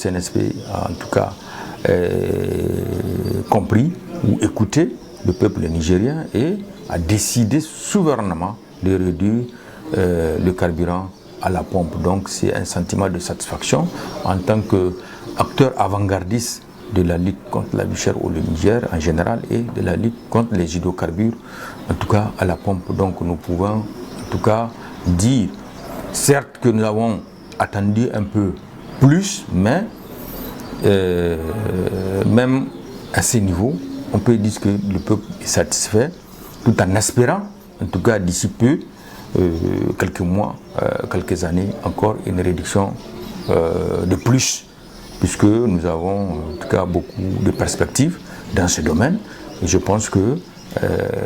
CNSP a en tout cas compris ou écouté le peuple nigérien et a décidé souverainement de réduire le carburant à la pompe. Donc c'est un sentiment de satisfaction en tant qu'acteur avant-gardiste de la lutte contre la vie chère au Niger en général et de la lutte contre les hydrocarbures, en tout cas à la pompe. Donc nous pouvons en tout cas dire, certes que nous avons attendu un peu plus, mais même à ce niveau, on peut dire que le peuple est satisfait, tout en espérant, en tout cas d'ici peu, quelques mois, quelques années encore, une réduction de plus, puisque nous avons en tout cas beaucoup de perspectives dans ce domaine. Et je pense que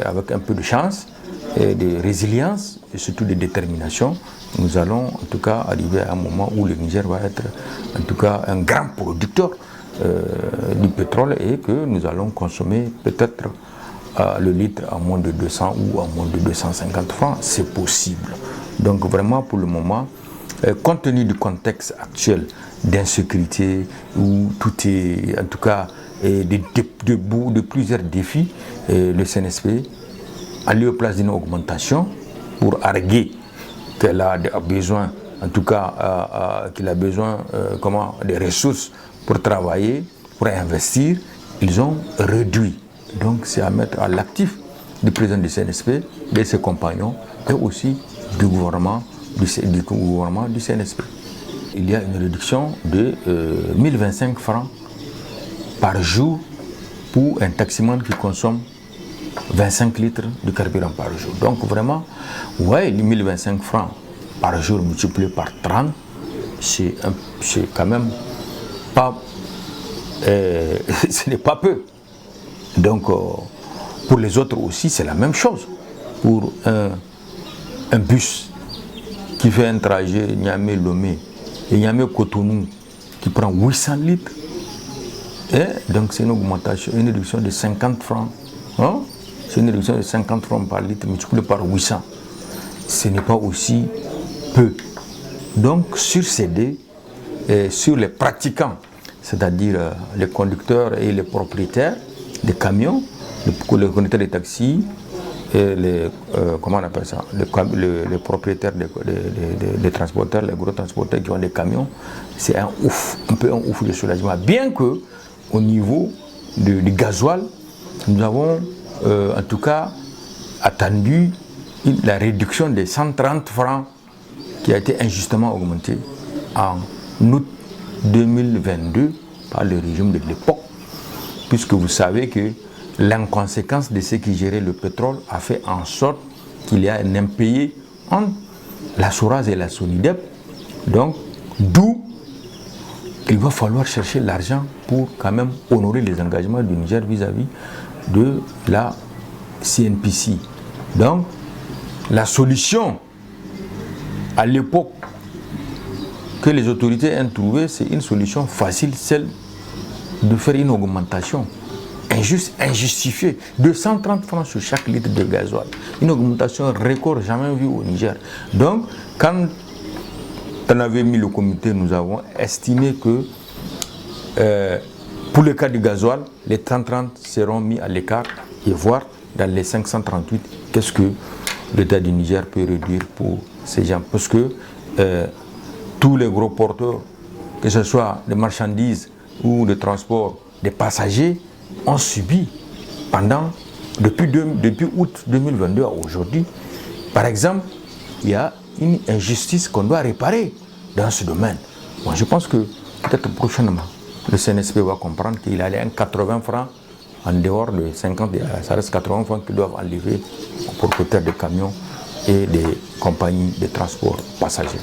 avec un peu de chance et de résilience et surtout de détermination, nous allons en tout cas arriver à un moment où le Niger va être en tout cas un grand producteur du pétrole et que nous allons consommer peut-être le litre à moins de 200 ou à moins de 250 francs, c'est possible. Donc vraiment pour le moment, compte tenu du contexte actuel d'insécurité où tout est en tout cas de plusieurs défis, le CNSP a lieu place d'une augmentation pour arguer qu'elle a besoin, en tout cas qu'il a besoin des ressources pour travailler, pour investir. Ils ont réduit. Donc c'est à mettre à l'actif du président du CNSP, de ses compagnons et aussi du gouvernement du CNSP. Il y a une réduction de 1025 francs par jour pour un taximan qui consomme 25 litres de carburant par jour. Donc vraiment, ouais, les 1025 francs par jour multiplié par 30, c'est quand même pas... ce n'est pas peu. Donc pour les autres aussi, c'est la même chose. Pour un bus qui fait un trajet Niamey-Lomé et Niamey-Cotonou qui prend 800 litres, et donc c'est une augmentation, une réduction de 50 francs. Hein? C'est une réduction de 50 francs par litre multiplié par 800. Ce n'est pas aussi peu. Donc sur ces deux, sur les pratiquants, c'est-à-dire les conducteurs et les propriétaires des camions, les conducteurs des taxis, et les, comment on appelle ça, les propriétaires des transporteurs, les gros transporteurs qui ont des camions, c'est un peu un ouf de soulagement. Bien que au niveau du gasoil, nous avons en tout cas attendu la réduction des 130 francs qui a été injustement augmentée en août 2022 par le régime de l'époque, puisque vous savez que l'inconséquence de ceux qui géraient le pétrole a fait en sorte qu'il y a un impayé entre la SORAS et la SONIDEP, donc d'où il va falloir chercher l'argent pour quand même honorer les engagements du Niger vis-à-vis de la CNPC. Donc la solution à l'époque que les autorités ont trouvée, c'est une solution facile, celle de faire une augmentation injustifiée de 130 francs sur chaque litre de gasoil. Une augmentation record jamais vue au Niger. Donc, quand on avait mis le comité, nous avons estimé que pour le cas du gasoil, les 30-30 seront mis à l'écart et voir dans les 538 qu'est-ce que l'État du Niger peut réduire pour ces gens. Parce que tous les gros porteurs, que ce soit des marchandises ou de transport des passagers, ont subi depuis août 2022 à aujourd'hui. Par exemple, il y a une injustice qu'on doit réparer dans ce domaine. Moi, je pense que peut-être prochainement, le CNSP va comprendre qu'il y a 80 francs en dehors de 50, ça reste 80 francs qu'ils doivent enlever aux propriétaires de camions et des compagnies de transport passagers.